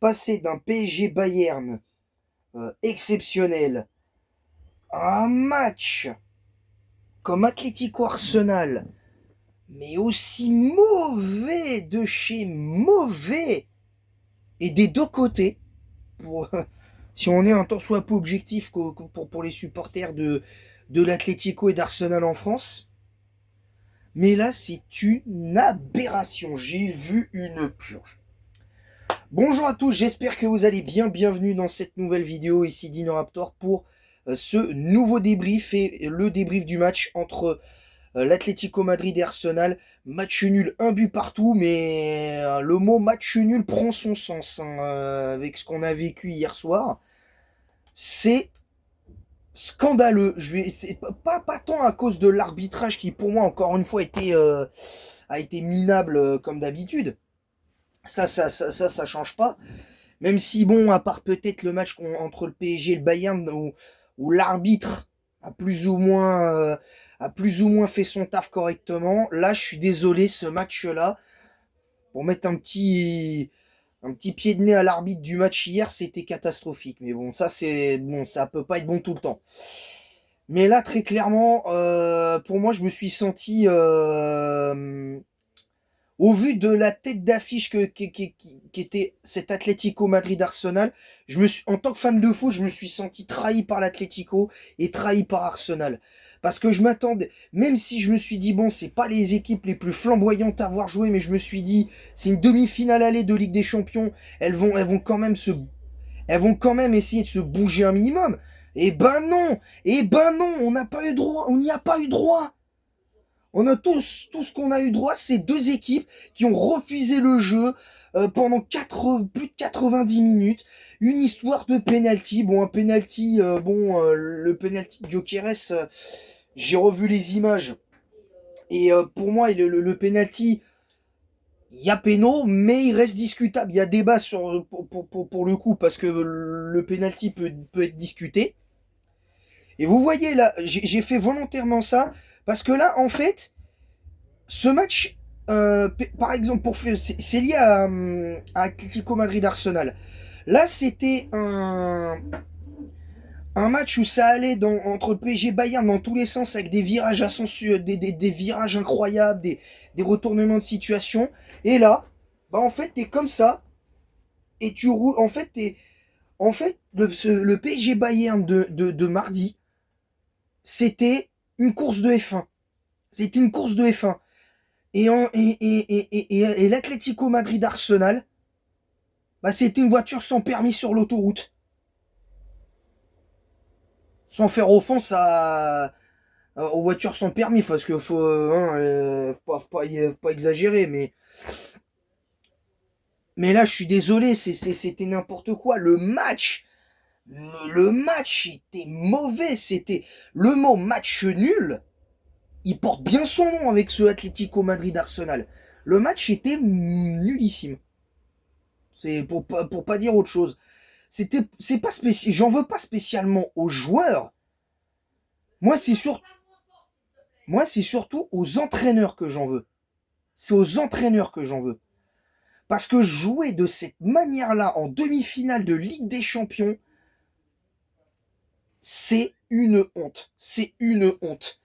passer d'un PSG Bayern exceptionnel à un match comme Atlético Arsenal, mais aussi mauvais de chez mauvais, et des deux côtés, pour, si on est un tant soit peu objectif pour les supporters de l'Atlético et d'Arsenal en France. Mais là, c'est une aberration. J'ai vu une purge. Bonjour à tous, j'espère que vous allez bien. Bienvenue dans cette nouvelle vidéo, ici Dino Raptor, pour ce nouveau débrief et le débrief du match entre l'Atlético Madrid et Arsenal. Match nul, un but partout, mais le mot match nul prend son sens avec ce qu'on a vécu hier soir. C'est scandaleux. C'est pas tant à cause de l'arbitrage qui, pour moi, encore une fois, a été minable comme d'habitude. Ça change pas. Même si, bon, à part peut-être le match entre le PSG et le Bayern, où l'arbitre a plus ou moins fait son taf correctement. Là, je suis désolé, ce match-là, pour mettre un petit pied de nez à l'arbitre du match hier, c'était catastrophique. Mais bon, ça peut pas être bon tout le temps. Mais là, très clairement, pour moi, je me suis senti, au vu de la tête d'affiche qui était cet Atlético Madrid-Arsenal, en tant que fan de foot, je me suis senti trahi par l'Atlético et trahi par Arsenal. Parce que je m'attendais, même si je me suis dit, bon, c'est pas les équipes les plus flamboyantes à avoir joué, mais je me suis dit, c'est une demi-finale aller de Ligue des Champions, elles vont quand même essayer de se bouger un minimum. Et ben non, on n'a pas eu droit, on n'y a pas eu droit. On a tout ce qu'on a eu droit, c'est deux équipes qui ont refusé le jeu pendant plus de 90 minutes. Une histoire de penalty. Bon, un penalty, le penalty de Gyökeres, j'ai revu les images. Et pour moi, le penalty, il y a péno, mais il reste discutable. Il y a débat pour le coup, parce que le penalty peut être discuté. Et vous voyez là, j'ai fait volontairement ça, parce que là, en fait, ce match, par exemple, c'est lié à Atlético Madrid-Arsenal. Là, c'était un match où ça allait entre le PSG et Bayern dans tous les sens, avec des virages des virages incroyables, des retournements de situation. Et là, bah en fait, t'es comme ça, et tu roules. En fait, le PSG Bayern de mardi, c'était une course de F1. C'était une course de F1. Et l'Atlético Madrid Arsenal, bah c'était une voiture sans permis sur l'autoroute. Sans faire offense aux voitures sans permis, parce que faut pas exagérer, mais là je suis désolé, c'était n'importe quoi. Le match était mauvais, c'était le mot match nul. Il porte bien son nom avec ce Atlético Madrid Arsenal. Le match était nullissime. C'est pour pas dire autre chose. C'est pas spécial. J'en veux pas spécialement aux joueurs. Moi, c'est surtout aux entraîneurs que j'en veux. C'est aux entraîneurs que j'en veux. Parce que jouer de cette manière-là en demi-finale de Ligue des Champions, c'est une honte. C'est une honte.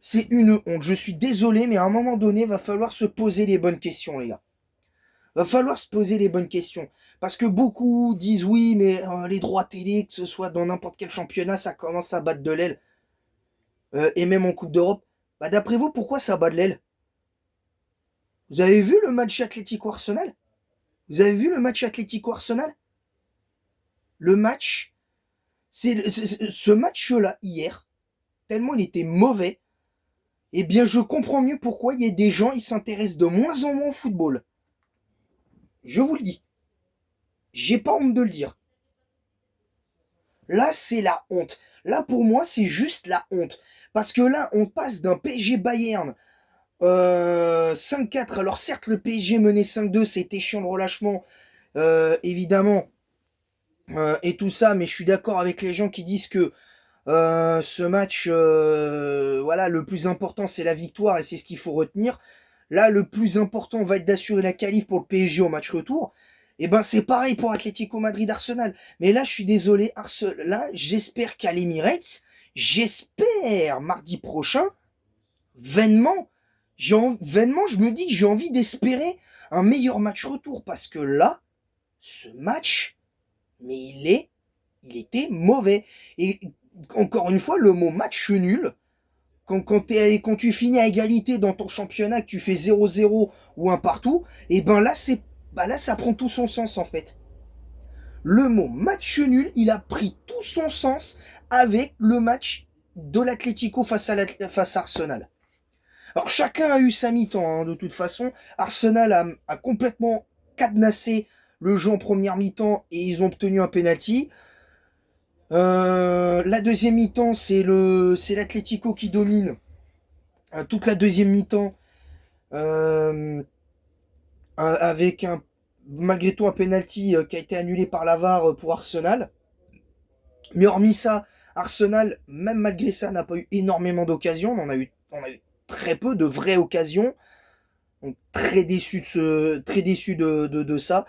C'est une honte. Je suis désolé, mais à un moment donné, va falloir se poser les bonnes questions, les gars. Va falloir se poser les bonnes questions. Parce que beaucoup disent oui, mais les droits télé, que ce soit dans n'importe quel championnat, ça commence à battre de l'aile. Et même en Coupe d'Europe. Bah, d'après vous, pourquoi ça bat de l'aile? Vous avez vu le match Atlético-Arsenal? Vous avez vu le match Atlético-Arsenal? Le match, ce match-là, hier, tellement il était mauvais, eh bien je comprends mieux pourquoi il y a des gens, ils s'intéressent de moins en moins au football. Je vous le dis. J'ai pas honte de le dire. Là, c'est la honte. Là, pour moi, c'est juste la honte. Parce que là, on passe d'un PSG Bayern 5-4. Alors certes, le PSG menait 5-2, c'était chiant le relâchement, évidemment, et tout ça, mais je suis d'accord avec les gens qui disent que ce match, voilà, le plus important, c'est la victoire, et c'est ce qu'il faut retenir. Là, le plus important va être d'assurer la qualif pour le PSG au match retour. Et ben c'est pareil pour Atlético Madrid-Arsenal. Mais là, je suis désolé, là, j'espère qu'à l'Emirates, j'espère mardi prochain, vainement, vainement, je me dis que j'ai envie d'espérer un meilleur match retour. Parce que là, ce match, mais il était mauvais. Et encore une fois, le mot match nul, quand tu finis à égalité dans ton championnat, que tu fais 0-0 ou un partout, et ben là, là, ça prend tout son sens en fait. Le mot match nul, il a pris tout son sens avec le match de l'Atlético face à Arsenal. Alors chacun a eu sa mi-temps, hein, de toute façon. Arsenal a complètement cadenassé le jeu en première mi-temps et ils ont obtenu un penalty. La deuxième mi-temps, c'est l'Atlético qui domine toute la deuxième mi-temps avec malgré tout un penalty qui a été annulé par la VAR pour Arsenal. Mais hormis ça, Arsenal, même malgré ça, n'a pas eu énormément d'occasions. On a eu très peu de vraies occasions. Donc très déçu de ça.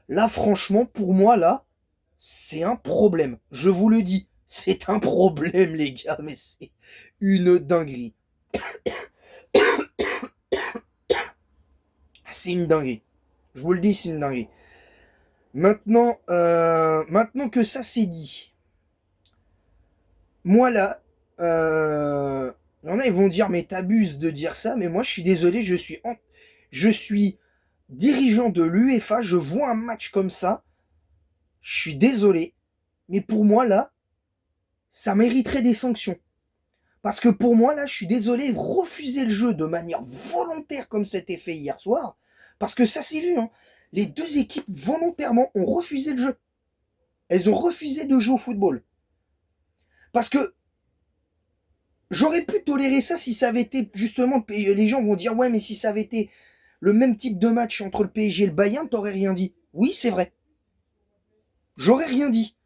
Là, franchement, pour moi, là, c'est un problème. Je vous le dis, c'est un problème, les gars, mais c'est une dinguerie. C'est une dinguerie. Je vous le dis, c'est une dinguerie. Maintenant que ça c'est dit, moi là, il y en a, ils vont dire, mais t'abuses de dire ça, mais moi je suis désolé, je suis dirigeant de l'UEFA, je vois un match comme ça, je suis désolé, mais pour moi là, ça mériterait des sanctions. Parce que pour moi là, je suis désolé, refuser le jeu de manière volontaire comme c'était fait hier soir, parce que ça s'est vu, hein. Les deux équipes volontairement ont refusé le jeu. Elles ont refusé de jouer au football. Parce que j'aurais pu tolérer ça si ça avait été justement, les gens vont dire ouais mais si ça avait été le même type de match entre le PSG et le Bayern, t'aurais rien dit. Oui, c'est vrai. J'aurais rien dit.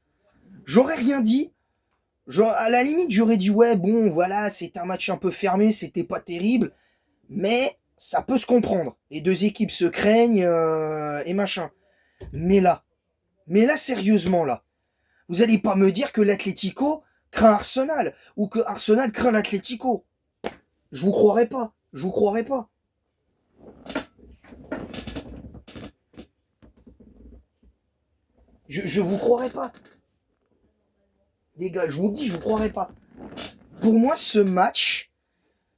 J'aurais rien dit. Genre, à la limite, j'aurais dit ouais bon voilà, c'était un match un peu fermé, c'était pas terrible, mais ça peut se comprendre. Les deux équipes se craignent et machin. Mais là sérieusement là, vous allez pas me dire que l'Atlético craint Arsenal ou que Arsenal craint l'Atlético. Je vous croirais pas. Je vous croirais pas. Je vous croirais pas. Les gars, je vous dis, je vous croirais pas. Pour moi, ce match,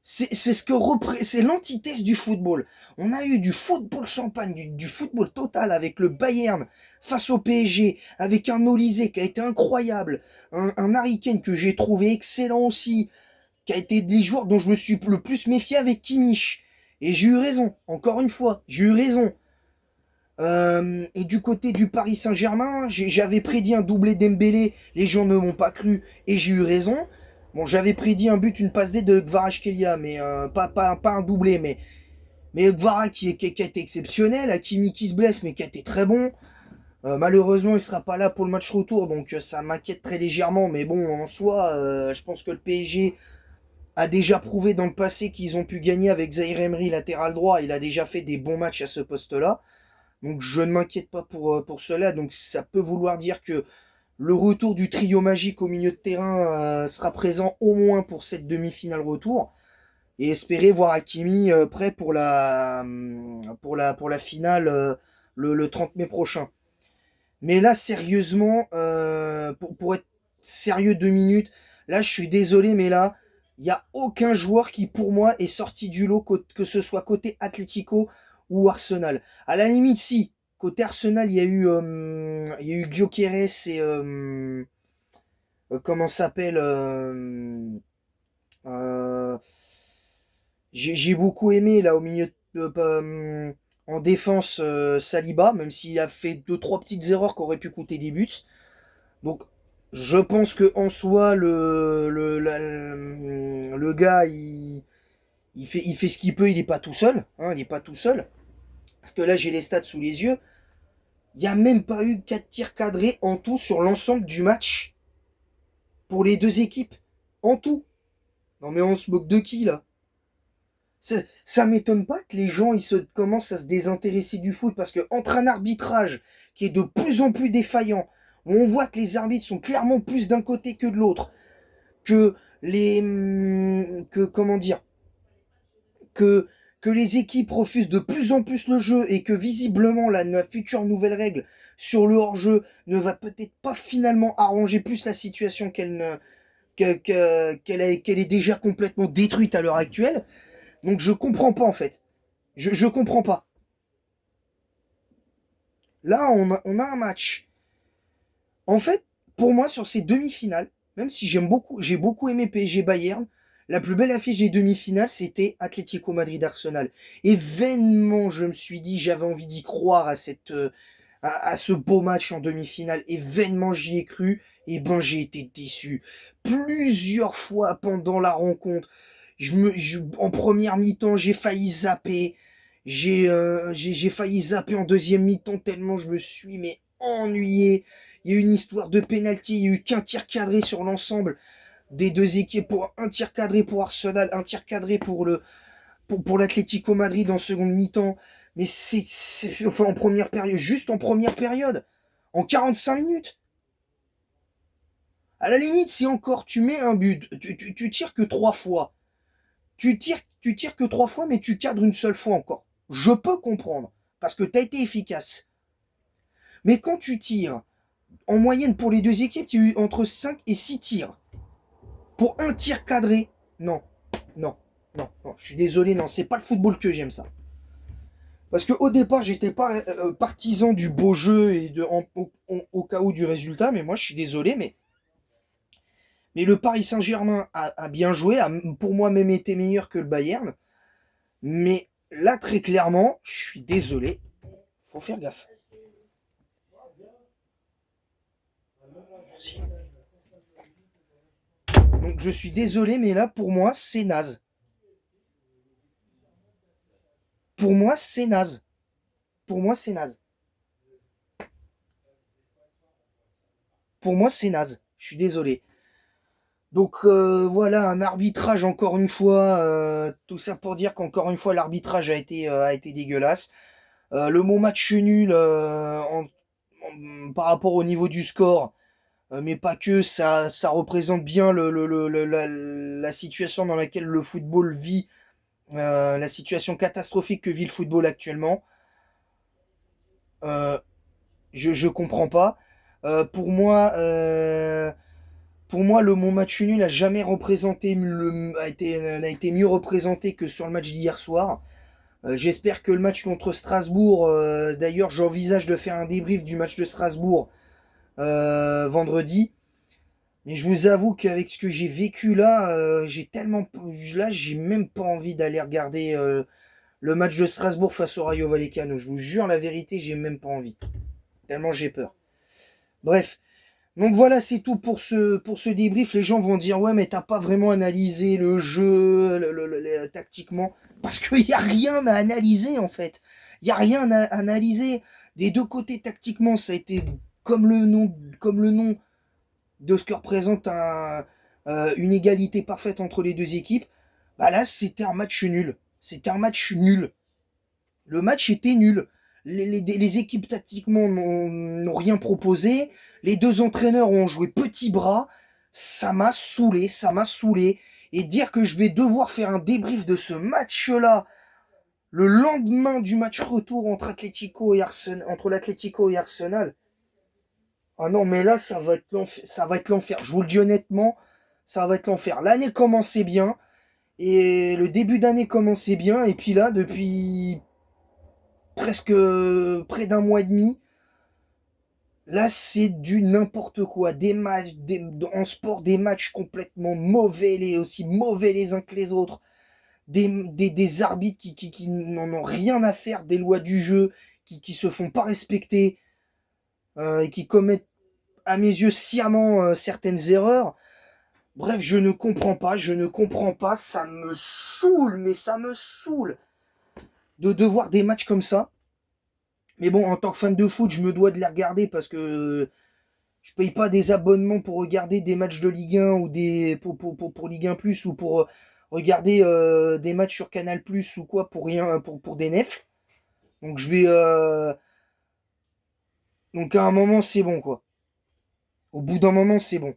c'est l'antithèse du football. On a eu du football champagne, du football total avec le Bayern face au PSG, avec un Olysée qui a été incroyable, un Harry Kane que j'ai trouvé excellent aussi, qui a été des joueurs dont je me suis le plus méfié avec Kimmich. Et j'ai eu raison, encore une fois, j'ai eu raison. Et du côté du Paris Saint-Germain, j'avais prédit un doublé Dembélé, les gens ne m'ont pas cru et j'ai eu raison. Bon, j'avais prédit un but, une passe D de Kvaratskhelia, mais pas un doublé, mais Kvara qui a été exceptionnel, Hakimi qui se blesse, mais qui a été très bon. Malheureusement, il sera pas là pour le match retour, donc ça m'inquiète très légèrement, mais bon, en soi, je pense que le PSG a déjà prouvé dans le passé qu'ils ont pu gagner avec Zaïre Emery, latéral droit. Il a déjà fait des bons matchs à ce poste-là. Donc je ne m'inquiète pas pour cela. Donc ça peut vouloir dire que le retour du trio magique au milieu de terrain sera présent au moins pour cette demi-finale retour. Et espérer voir Hakimi prêt pour la finale le 30 mai prochain. Mais là, sérieusement, pour être sérieux 2 minutes, là, je suis désolé, mais là, il n'y a aucun joueur qui, pour moi, est sorti du lot, que ce soit côté Atlético ou Arsenal. À la limite, si, côté Arsenal, il y a eu Gyökeres et... comment s'appelle j'ai beaucoup aimé, là, au milieu en défense, Saliba, même s'il a fait 2-3 petites erreurs qui auraient pu coûter des buts. Donc, je pense que en soi, le gars, il fait ce qu'il peut, il n'est pas tout seul. Hein, il n'est pas tout seul. Parce que là, j'ai les stats sous les yeux. Il n'y a même pas eu 4 tirs cadrés en tout sur l'ensemble du match. Pour les deux équipes. En tout. Non mais on se moque de qui, là? Ça m'étonne pas que les gens commencent à se désintéresser du foot, parce que entre un arbitrage qui est de plus en plus défaillant, où on voit que les arbitres sont clairement plus d'un côté que de l'autre, que comment dire, que que les équipes refusent de plus en plus le jeu, et que visiblement la future nouvelle règle sur le hors-jeu ne va peut-être pas finalement arranger plus la situation qu'elle est déjà complètement détruite à l'heure actuelle. Donc je comprends pas en fait. Je comprends pas. Là, on a un match. En fait, pour moi, sur ces demi-finales, même si j'ai beaucoup aimé PSG Bayern, la plus belle affiche des demi-finales, c'était Atlético Madrid-Arsenal. Et vainement, je me suis dit, j'avais envie d'y croire à ce beau match en demi-finale. Et vainement, j'y ai cru. Et ben, j'ai été déçu. Plusieurs fois pendant la rencontre, en première mi-temps, j'ai failli zapper. J'ai failli zapper en deuxième mi-temps tellement je me suis ennuyé. Il y a eu une histoire de pénalty, il y a eu qu'un tir cadré sur l'ensemble des deux équipes, pour un tir cadré pour Arsenal, un tir cadré pour l'Atlético Madrid en seconde mi-temps. Mais enfin en première période, juste en première période, en 45 minutes. À la limite, si encore tu mets un but, tu tires que 3 fois. Tu tires que 3 fois, mais tu cadres une seule fois encore. Je peux comprendre, parce que tu as été efficace. Mais quand tu tires, en moyenne pour les deux équipes, il y a eu entre 5 et 6 tirs. Pour un tir cadré, non, non, non, non, je suis désolé, non, c'est pas le football que j'aime ça. Parce qu'au départ, j'étais pas partisan du beau jeu et au cas où du résultat, mais moi je suis désolé, mais le Paris Saint-Germain a bien joué, a pour moi même été meilleur que le Bayern. Mais là, très clairement, je suis désolé, faut faire gaffe. Donc je suis désolé, mais là, pour moi, c'est naze. Pour moi, c'est naze. Pour moi, c'est naze. Pour moi, c'est naze. Je suis désolé. Donc voilà, un arbitrage encore une fois. Tout ça pour dire qu'encore une fois, l'arbitrage a été dégueulasse. Le mot match nul par rapport au niveau du score, mais pas que, ça représente bien la situation dans laquelle le football vit, la situation catastrophique que vit le football actuellement. Euh, je comprends pas. Euh, pour moi, euh, pour moi, le mon match nul a jamais représenté n'a été mieux représenté que sur le match d'hier soir. J'espère que le match contre Strasbourg, d'ailleurs, j'envisage de faire un débrief du match de Strasbourg vendredi. Mais je vous avoue qu'avec ce que j'ai vécu là, j'ai même pas envie d'aller regarder le match de Strasbourg face au Rayo Vallecano. Je vous jure la vérité, j'ai même pas envie. Tellement j'ai peur. Bref. Donc voilà, c'est tout pour ce débrief. Les gens vont dire, ouais, mais t'as pas vraiment analysé le jeu tactiquement. Parce qu'il n'y a rien à analyser, en fait. Il n'y a rien à analyser. Des deux côtés, tactiquement, ça a été comme le nom de ce que représente une égalité parfaite entre les deux équipes. Bah là, c'était un match nul. C'était un match nul. Le match était nul. Les équipes tactiquement n'ont rien proposé. Les deux entraîneurs ont joué petit bras. Ça m'a saoulé, ça m'a saoulé. Et dire que je vais devoir faire un débrief de ce match-là le lendemain du match retour entre l'Atlético et Arsenal. Ah non, mais là, ça va être l'enfer. Ça va être l'enfer. Je vous le dis honnêtement, ça va être l'enfer. L'année commençait bien. Et le début d'année commençait bien. Et puis là, depuis presque près d'un mois et demi, là, c'est du n'importe quoi. Des matchs, en sport, des matchs complètement mauvais, aussi mauvais les uns que les autres. Des arbitres qui n'en ont rien à faire des lois du jeu, qui se font pas respecter, et qui commettent, à mes yeux, sciemment certaines erreurs. Bref, je ne comprends pas, ça me saoule, mais ça me saoule de voir des matchs comme ça. Mais bon, en tant que fan de foot, je me dois de les regarder parce que je paye pas des abonnements pour regarder des matchs de Ligue 1 ou pour Ligue 1 Plus ou pour regarder des matchs sur Canal Plus ou quoi pour rien, pour des nefs. Donc je vais, donc à un moment c'est bon quoi. Au bout d'un moment c'est bon.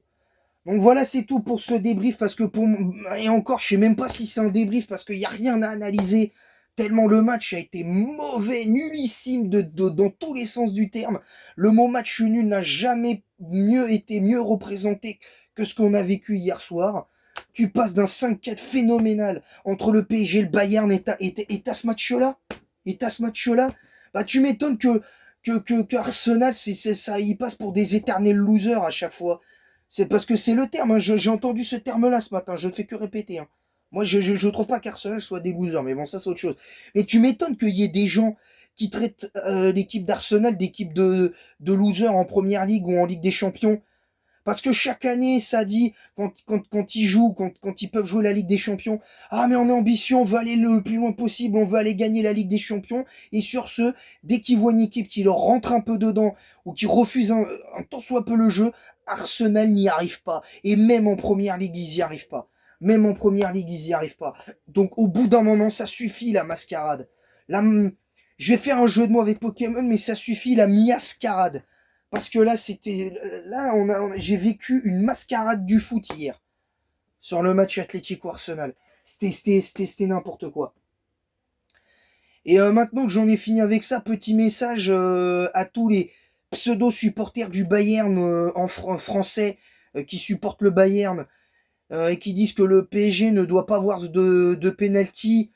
Donc voilà, c'est tout pour ce débrief parce que et encore, je sais même pas si c'est un débrief parce qu'il y a rien à analyser. Tellement le match a été mauvais, nullissime dans tous les sens du terme. Le mot match nul n'a jamais été mieux représenté que ce qu'on a vécu hier soir. Tu passes d'un 5-4 phénoménal entre le PSG et le Bayern et t'as ce match-là. Et t'as ce match-là. Bah tu m'étonnes que Arsenal, c'est ça, il passe pour des éternels losers à chaque fois. C'est parce que c'est le terme, hein. J'ai entendu ce terme-là ce matin, je ne fais que répéter, hein. Moi, je trouve pas qu'Arsenal soit des losers, mais bon, ça c'est autre chose. Mais tu m'étonnes qu'il y ait des gens qui traitent l'équipe d'Arsenal d'équipe de losers en première ligue ou en Ligue des Champions. Parce que chaque année, ça dit, quand ils jouent, quand ils peuvent jouer la Ligue des Champions, ah mais on est ambitieux, on veut aller le plus loin possible, on veut aller gagner la Ligue des Champions. Et sur ce, dès qu'ils voient une équipe qui leur rentre un peu dedans, ou qui refuse un tant soit peu le jeu, Arsenal n'y arrive pas. Et même en première ligue, ils y arrivent pas. Même en première ligue, ils y arrivent pas. Donc au bout d'un moment, ça suffit la mascarade. La, je vais faire un jeu de mots avec Pokémon, mais ça suffit la miascarade. Parce que là, j'ai vécu une mascarade du foot hier. Sur le match Atlético-Arsenal. C'était n'importe quoi. Et maintenant que j'en ai fini avec ça, petit message à tous les pseudo-supporters du Bayern français qui supportent le Bayern et qui disent que le PSG ne doit pas avoir de penalty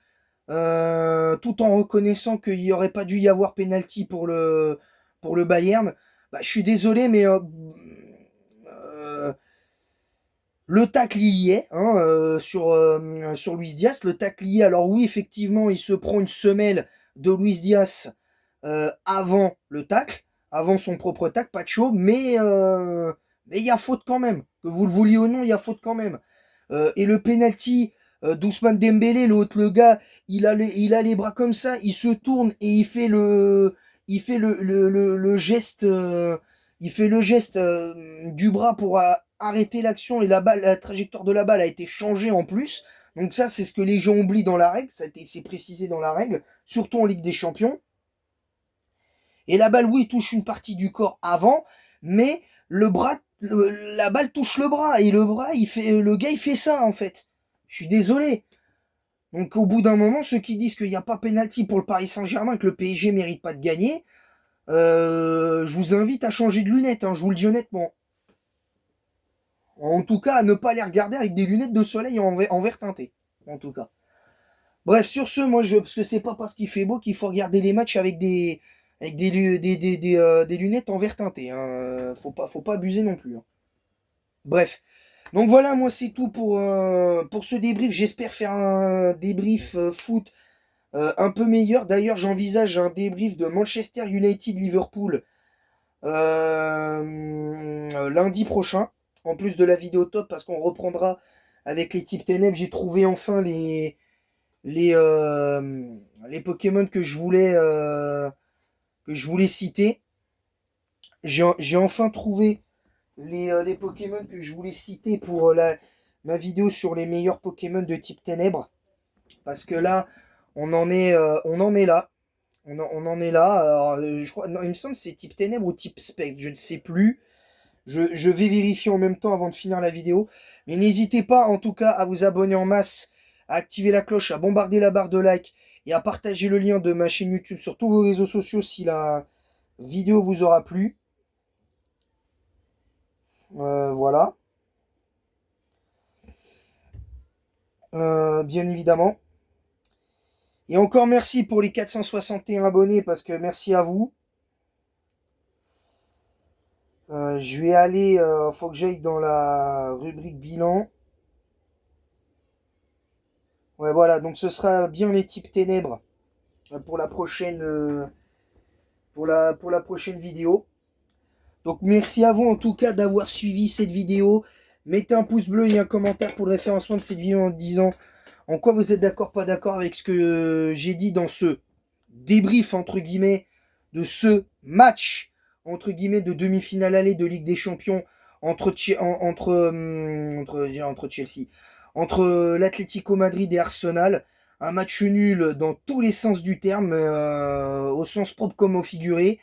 tout en reconnaissant qu'il n'y aurait pas dû y avoir penalty pour le Bayern. Bah, je suis désolé, mais euh, le tacle il y est hein, sur Luis Diaz. Le tacle il y est. Alors oui, effectivement, il se prend une semelle de Luis Diaz avant le tacle, avant son propre tacle, pas de chaud, mais il y a faute quand même. Que vous le vouliez ou non, il y a faute quand même. Et le penalty d'Ousmane Dembélé, le gars, il a les bras comme ça, il se tourne et il fait le geste, il fait le geste du bras pour arrêter l'action et la trajectoire de la balle a été changée en plus. Donc ça, c'est ce que les gens oublient dans la règle, c'est précisé dans la règle, surtout en Ligue des Champions. Et la balle, oui, touche une partie du corps avant, mais la balle touche le bras et le gars, il fait ça en fait. Je suis désolé. Donc au bout d'un moment, ceux qui disent qu'il n'y a pas pénalty pour le Paris Saint-Germain, que le PSG mérite pas de gagner, je vous invite à changer de lunettes, hein, je vous le dis honnêtement. En tout cas, à ne pas les regarder avec des lunettes de soleil en vert teinté. En tout cas. Bref, sur ce, parce que c'est pas parce qu'il fait beau qu'il faut regarder les matchs avec des lunettes en vert teinté. Hein. Faut pas abuser non plus. Hein. Bref. Donc voilà, moi c'est tout pour ce débrief. J'espère faire un débrief foot un peu meilleur. D'ailleurs, j'envisage un débrief de Manchester United-Liverpool lundi prochain. En plus de la vidéo top, parce qu'on reprendra avec les types ténèbres. J'ai trouvé enfin les, euh, les Pokémon que je voulais citer. J'ai enfin trouvé les Pokémon que je voulais citer pour ma vidéo sur les meilleurs Pokémon de type ténèbres. Parce que là, on en est là. On en est là. Alors, je crois, non, il me semble que c'est type ténèbres ou type spectre, je ne sais plus. Je vais vérifier en même temps avant de finir la vidéo. Mais n'hésitez pas en tout cas à vous abonner en masse, à activer la cloche, à bombarder la barre de like et à partager le lien de ma chaîne YouTube sur tous vos réseaux sociaux si la vidéo vous aura plu. Voilà. Bien évidemment. Et encore merci pour les 461 abonnés parce que merci à vous. Je vais aller, faut que j'aille dans la rubrique bilan. Ouais, voilà, donc ce sera bien les types ténèbres pour la prochaine, pour la prochaine vidéo. Donc merci à vous en tout cas d'avoir suivi cette vidéo. Mettez un pouce bleu et un commentaire pour le référencement de cette vidéo en disant en quoi vous êtes d'accord, pas d'accord avec ce que j'ai dit dans ce débrief entre guillemets de ce match entre guillemets de demi-finale aller de Ligue des Champions entre Chelsea, entre l'Atlético Madrid et Arsenal. Un match nul dans tous les sens du terme, au sens propre comme au figuré.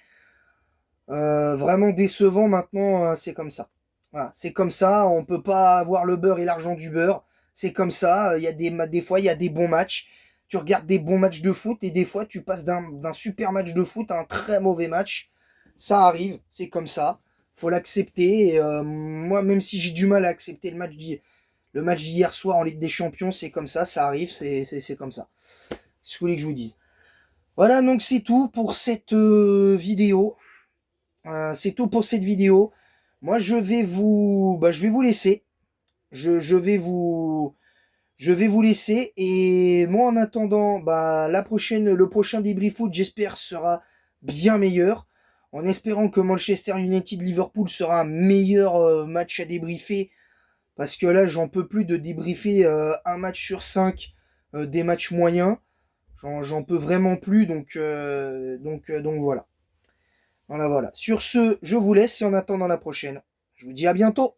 Vraiment décevant maintenant, c'est comme ça. Voilà, c'est comme ça, on peut pas avoir le beurre et l'argent du beurre. C'est comme ça, il y a des fois il y a des bons matchs. Tu regardes des bons matchs de foot et des fois tu passes d'un super match de foot à un très mauvais match. Ça arrive, c'est comme ça. Faut l'accepter. Et, moi, même si j'ai du mal à accepter le match d'hier soir en Ligue des Champions, c'est comme ça arrive, c'est comme ça. Ce que vous voulez que je vous dise. Voilà, donc c'est tout pour cette vidéo. C'est tout pour cette vidéo. Moi, je vais vous laisser. Je vais je vais vous laisser. Et moi, en attendant, le prochain débrief foot, j'espère, sera bien meilleur. En espérant que Manchester United Liverpool sera un meilleur match à débriefer. Parce que là, j'en peux plus de débriefer un match sur 5 des matchs moyens. J'en peux vraiment plus. Donc voilà. Voilà, voilà. Sur ce, je vous laisse et en attendant la prochaine. Je vous dis à bientôt.